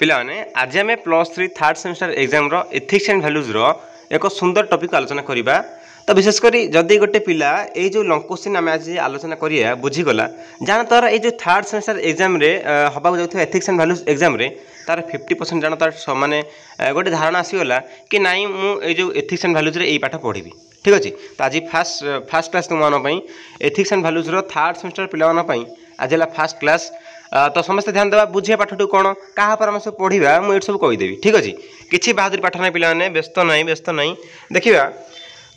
पिलाने आज आम +3 थर्ड सेमेस्टर एग्जाम रो एथिक्स एंड वैल्यूज रो एक सुंदर टॉपिक आलोचना करिबा। तो विशेषकर जदि गोटे पिला ये जो लॉन्ग क्वेश्चन आम आज आलोचना करिया बुझीगला जान तार ये जो थर्ड सेमेस्टर एग्जाम रे हबा जाउथो एथिक्स एंड वैल्यूज एग्जाम रे तार 50% जान तार माने गोटे धारणा आसीगला कि नाई मु ये जो एथिक्स एंड वैल्यूज रे ये पाठ पढ़ी। ठीक अच्छे तो आज फास्ट क्लास तुम एथिक्स एंड वैल्यूज रो थर्ड सेमेस्टर पिला आज है फास्ट क्लास। तो समस्त ध्यान देवा बुझे पाठटू कौन क्या आम सब पढ़ा मुझे सब कहीदेवी। ठीक अच्छे किसी बहादुरी पाठ ना पे व्यस्त नहीं देखा।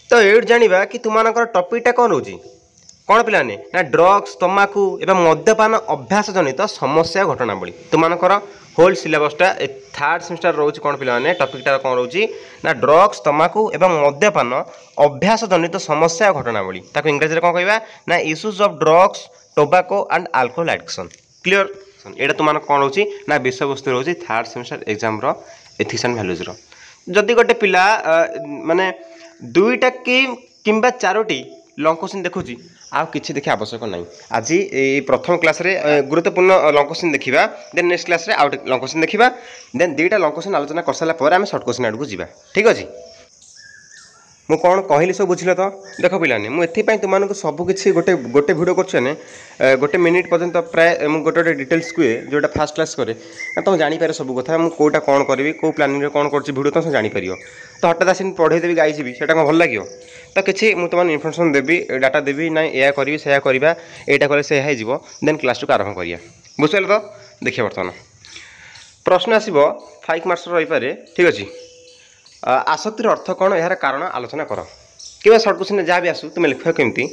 तो ये जाना कि तुम टपिकटा कौन रोचे कौन पिलाने ना ड्रग्स तंबाकू एवं मद्यपान अभ्यास जनित समस्या घटनावली तुम होल सिलेबसटा थर्ड सेमेस्टर रोच कौन पिलाने टपिकटा कौन रोचे ना ड्रग्स तंबाकू एवं मद्यपान अभ्यास जनित समस्या घटनावली ताको इंग्लिश में कौन कहवा ना issues of drugs tobacco and alcohol addiction. Clear एटा तुम कौन रोचे ना विषय वस्तु रोचे थर्ड सेमेस्टर एग्जाम रो एथिक्स एंड वैल्यूज रो। जदि गोटे पिला माने दुईटा किंबा चारोटी लॉन्ग क्वेश्चन देखुची आ किसी देखा आवश्यक नहीं। आज ये प्रथम क्लास रे गुरुत्वपूर्ण लॉन्ग क्वेश्चन देखा देन नेक्स्ट क्लास रे आउट लॉन्ग क्वेश्चन देखा देन दुईटा लॉन्ग क्वेश्चन आलोचना कर सारा पर आम शॉर्ट क्वेश्चन आड़ को जीवा। ठीक अच्छे मु कौन कहली सब बुझल तो देख पिलाने मुझे तुमको सबकि गोटे गोटे भिडियो कर गोटे मिनिट पर्यंत प्राय गोटे गोटे डिटेल्स कुए जोटा फास्ट क्लास करे तुम जापर सब कथा मुझे कौटा कौन करी कौ प्लानिंग कौन कर तुम जापर तो हठात आस पढ़ेदेवी गाई से कौन भल लगे तो किसी मुझे तुम इनफर्मेशन देवी डाटा देवी ना या करी से करवा यहाँ कले से देन क्लास टू आरम्भ करिया। बुझल तो देखिए बर्तमान प्रश्न आसो 5 मार्क्स रही। ठीक अच्छे आसक्तिर अर्थ कौन यार कारण आलोचना कर कि सर्ट क्वेश्चन जहाँ भी आसू तुम लिख केमती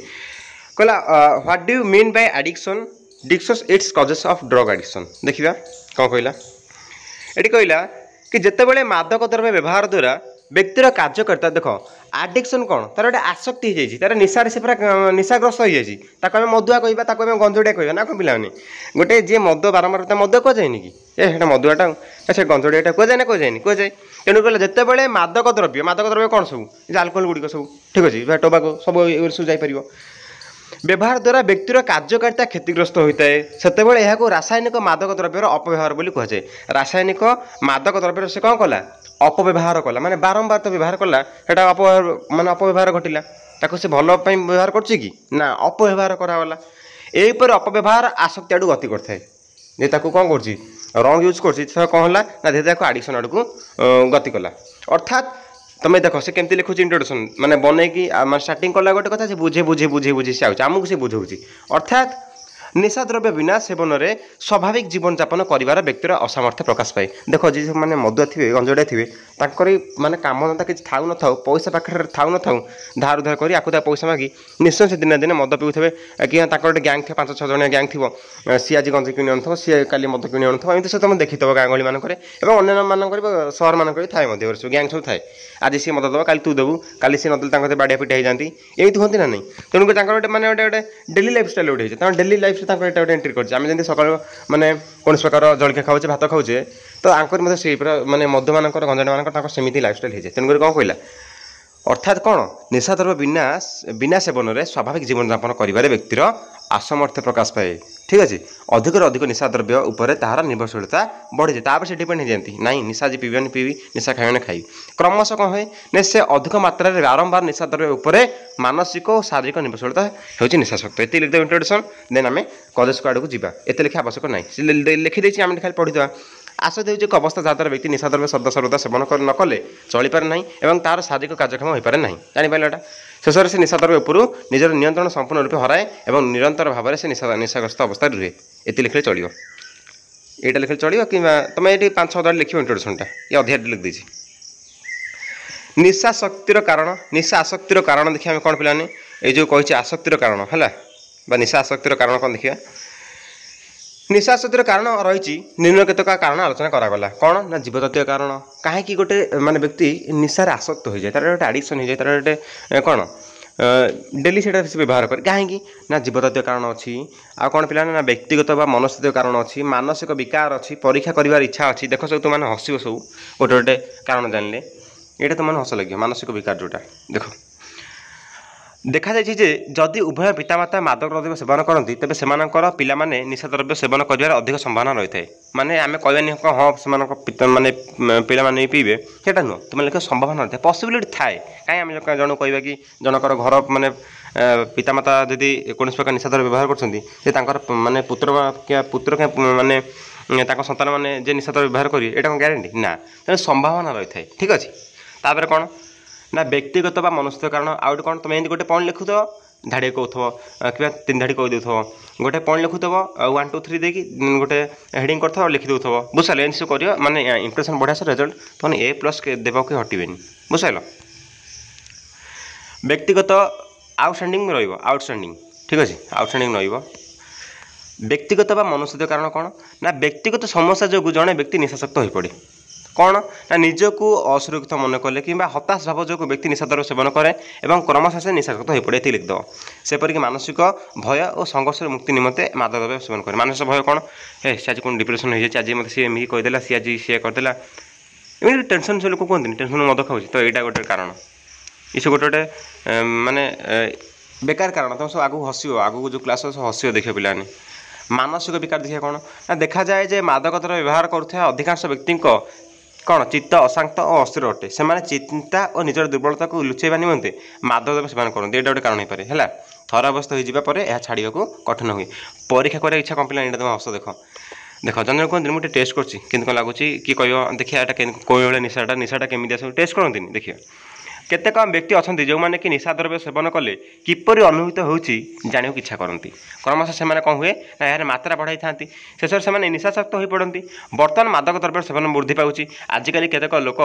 कहला what do you mean by addiction discuss it's causes of drug addiction. देखा कौन कहला ये कहला कि जितेबाला मादक द्रव्य व्यवहार द्वारा व्यक्तिर कार्यकर्ता देख एडिक्शन कौन तार गोटे आसक्ति हो तार निशा से पूरा निशाग्रस्त हो जाए मदुआ कह गंजड़िया कह ना कौन पिलाने गोटे जी मद बारंबार मद कह जाए कि मदुआटा से गंजड़ियाटा कह जाए ना कह जाए कह जाए तेणु कहले जितेबाला मादक द्रव्य कौन सब आल्कोहल गुड़िक सब ठीक अच्छे टोबाको सब सब जापर व्यवहार द्वारा व्यक्तिर कार्यकारिता क्षतिग्रस्त होता है सेतेबेले यह रासायनिक मादक द्रव्यर अपव्यवहार बोली कहुए। रासायनिक मादक द्रव्यर से कौन कला अपव्यवहार कला माने बारंबार तो व्यवहार कला सेटा माने अपव्यवहार घटिला ताको से भल व्यवहार करछि कि ना अपव्यवहार करागला एपर अपव्यवहार आसक्ति आड़ गति करथाए जे ताको कौन करछि रंग यूज करछि कौन होला ना धीरे धीरे एडिक्शन आड़ को गति कला। अर्थात तुम देख से केमती लिखुची इंट्रोडक्शन माने बनईकी स्टार्टिंग कला गोटे कथा से बुझे बुझे बुझे बुझे से आमको से बुझाऊँ। अर्थात निशा द्रव्य बिना सेवन में स्वाभाविक जीवन यापन कर व्यक्तिर असामर्थ्य प्रकाश पाए। देख जी मैंने मदुआ थे गंजड़िया थे माने काम धंदा किसी था न था पैसा पाखे था न था धार उधार कर आकुदा पैसा मागी निश्चय से दिन दिन मद पिउथे कि गोटे गैंग थे 5-6 जणिया गैंग थी सी आज गंज कि आनुव सी का मद कि आनुव एमती सब तुम देखी गाँ गहली मानक अन्य मानक सहर मानक थाए गैंग सब थाए आज सी मद दब काली तू देवु काली सी नदेले बाड़िया पिटा हो जाती एमती हमें ना नहीं तेणुक गोटे मैंने गोटे डेली लाइफ स्टाइल गोटे डेली लाइफ गोटे एंट्री करते आम जमी सकाल मैंने कौन प्रकार जलखिया खाऊे भात खाऊे तो आंकर से मैंने मध्य मान गंजाणी मान सेमती लाइफ स्टाइल हो तेणुक कौन कहला अर्थात कौन निशा द्रव्य बिना सेवन में स्वाभाविक जीवन यापन कर व्यक्तिर असमर्थ प्रकाश पाए। ठीक अच्छे अधिक अधिक निशा द्रव्य उपर तार निर्भरशीलता बढ़ी जाए से डिपेंड हो जाती नहीं निशा जी पीबी पीबी निशा खाइबे खाई क्रमश कौन हुए ने से अधिक मात्रा बारंबार निशा द्रव्य उपर मानसिक और शारीरिक निर्भरशीलता होती निशाशक्त। ये लिखिद इंट्रोडक्शन देन आम कलेज को आड़ को जावा एत लिखा आवश्यक नहीं लिखिदे आम खाली पढ़ीदा आसक्ति एक अवस्था जहाँद्वारा व्यक्ति निशा द्रव्य सदा सेवन न कले चलीपारे ना और तार शारीरिक कार्यक्षम हो पारे ना जापारा शेष में से निशा द्रव्य उपरू निजर नियंत्रण संपूर्ण रूप हराए और निरंतर भाव में से निशाग्रस्त अवस्था रुहे। ये लिखले चलो यहाँ लिखले चलो कि तुम ये 5-6 दाड़ लिख इंट्रोडक्शनटा ये अध्याय लिख देती निशा शक्तिर कारण निशा आसक्तिर कारण देखिए आम कौन पिलाने ये जो कही आसक्तिर कारण है निशा आसक्तिर कारण कौन देखिए निशा आसक्तिर कारण रही निम्न केतक कारण आलोचना करागला कौन ना जीवदत्तीय कारण कहीं गोटे माने व्यक्ति निशार आसक्त हो जाए तार गोटे एडिक्शन हो जाए तार गोटे कौन डेली से व्यवहार करे कहीं ना जीवदत्तीय कारण अच्छी आ कौन पिला ना व्यक्तिगत बा मनस्थित कारण अच्छी मानसिक विकार अच्छी परीक्षा कर इच्छा अच्छी देख सब तुम हसब सब गोटे गोटे कारण जानले ये तुम हस लगे मानसिक विकार जोटा देख देखा जाइए जे जदि उभय पितामाता मादक द्रव्य सेवन करती तेज से पिला निशा द्रव्य सेवन कर अधिक संभावना रही है माने आम कहवानी हाँ से माने पिला पीबे सेटा नुह तुम लिख संभावना रही है पसिबिलिटी थाए कहीं आम जन कह कि जनकर घर माने पितामाता जदि कौन प्रकार निशा द्रव्य व्यवहार कर माने पुत्र माने संतान मैंने जे निशा द्रव्य व्यवहार करेंगे यहाँ कौन ग्यारंटी ना तेना संभावना रही है ठीक अच्छे तापर कौन ना व्यक्तिगत बा मनुष्य कारण आउट कौन तुम एमती गोटे पॉइंट लिखुव धाड़े कहथो कि 3 धाड़ी कहीदेव गोटे पॉइंट लिखुव 1 2 3 देखिए गोटे हेडिंग कर लिखिदेव बुझल एन सब कर माने इंप्रेशन बढ़िया से रिजल्ट तुम A+ देवा कि हटवे बुझल व्यक्तिगत आउटस्टैंडिंग आउटस्टैंडिंग ठीक अच्छे आउटस्टैंडिंग व्यक्तिगत बा मनुष्य कारण कौन ना व्यक्तिगत समस्या जो जड़े व्यक्ति निशाशक्त हो पड़े कौन ना निजक असुरक्षित मन कले कि हताश भाव जो व्यक्ति निशा द्रव्य सेवन करे और क्रमशः से निशाशक्त हो पड़े ये लिखिदेव सेपरिक मानसिक भय और संघर्ष मुक्ति निमंते मादक द्रव्य सेवन करे मानसिक भय कौन हे सी आज कौन डिप्रेशन हो जाए आज मत सी एमती कहीदेला सी आज सी करदेला एमती टेंशन से लोक कहते टेंशन मद खाऊँ तो यहाँ गोटे कारण ये सब गोटे माने बेकार कारण तुम सब आगू हसो आगू जो क्लास हसो देखिए पिलाने मानसिक विकार देखिए कौन ना देखा जाए जे मादक द्रव्य व्यवहार करुवा अधिकांश व्यक्ति कौन चित्त अशांत और अस्थिर अटे से चिंता और निजर दुर्बलता को लुचेवा निमंते मादक द्रव्य सेवन करते यहाँ गोटे कारण हो है थर अवस्था हो छाड़ा कठिन हुए परीक्षा कर इच्छा कंप्लेन यहाँ तुम हस देख जन कहते मुझे टेस्ट कर लगुच कि कह देखिए कौन निशाटा निशाटा केमी टेस्ट करती देखिए केतेक व्यक्ति अच्छा जो मैंने कि निशा द्रव्य सेवन कले किपरि अनुभूत होची जानियो इच्छा करती क्रमशः से कौन हुए ना यार मात्रा बढ़ाई था शेष से निशाशक्त हो पड़ती बर्तमान मादक द्रव्य सेवन वृद्धि पाँच आजिकल केतेक लोक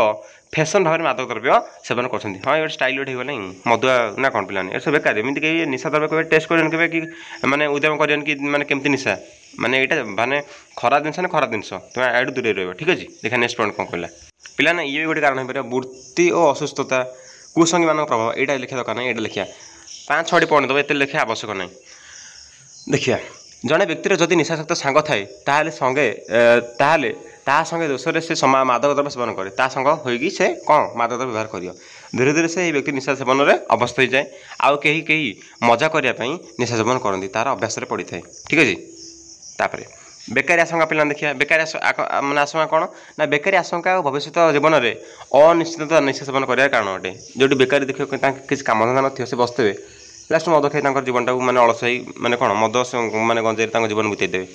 फैशन भाव में मादक द्रव्य सेवन कर हाँ ये स्टाइल गोटे होगा मदुआ ना कौन पिलाने ये सब बेकार एमती कहीं निशा द्रव्य कभी टेस्ट कर कि मैंने उद्यम कर कि मैंने केमती निशा माने यहाँ माने खराब जिनस ना खराब जिनस तुम आड़ दूर रही ठीक अच्छे देखा नेक्स्ट पॉइंट कौन कहला पिला ना ये भी गोटे कारण हो पारे वृत्ति और असुस्थता कुसंगी मान प्रभाव यहाँ लिखा दरकार ना यहाँ लिखा 5-6 पॉइंट दब ये लिखा आवश्यक ना देखिए जड़े व्यक्तिर जदि निशाशक्त सांग थाए ताहले संगे ताहले ता संगे दोषरे से मादक द्रव्य सेवन करे ता संग होगी से कौन मादक द्रव्य व्यवहार करियो धीरे धीरे से व्यक्ति निशा सेवन में अभ्यस्त हो जाए आउ कहीं मजा करने निशा सेवन करती तार अभ्यास पड़ी था ठीक अच्छे तापर बेकारी आशंका पिला देखिए बेकारी मैंने आशंका कौन ना बेकारी आशंका और भविष्य जीवन में अनिश्चितता निशा सेवन करार कारण अटे जो बेकारी देखिए किसी काम धंदा न से बसते लास्ट मद खाई जीवन टाक मैंने अलसाई मैंने कौन मद मैंने गंजे जीवन बीतेदेवे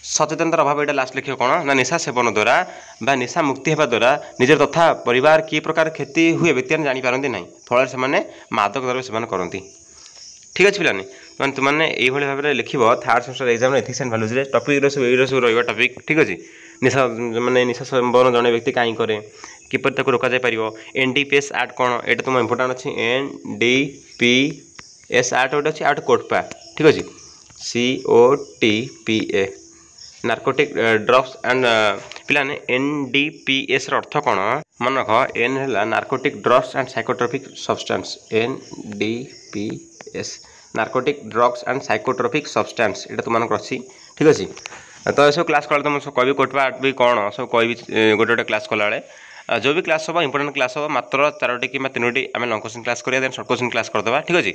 सचेतनतार अभाव यहाँ लास्ट लिखिए कौन ना निशा सेवन द्वारा बा निशा मुक्ति होगा द्वारा निजर तथा परिवार कि प्रकार क्षति हुए व्यक्ति जापारती ना फल से मादक द्रव्य सेवन करती ठीक अच्छे पिलानी मैंने तुमने ये भाव में लिख 3rd semester exam ethics and values topic सब रहा टॉपिक ठीक अच्छे निशा माने निशा सेवन जड़े व्यक्ति कहीं करे किपर रोक जापर NDPS एक्ट कौन ये तुम इम्पोर्टाट अच्छे NDPS एक्ट गोटे अच्छे आउट कोटपा ठीक अच्छे COTPA नार्कोटिक ड्रग्स एंड पिलाने NDPS अर्थ कौन मन रख N है narcotic drugs and psychotropic substance NDPS narcotic drugs and psychotropic substance ये तुम अच्छी ठीक अच्छे तो सब क्लास कला तुम सब कह कोटपा भी कौन सब कह गोटे क्लास कला जो भी क्लास हम इंपोर्टेंट क्लास हम मात्र 4टी कि 3टी आम लंग क्वेश्चन क्लास करिया देन शॉर्ट क्वेश्चन क्लास करदे ठीक अच्छे।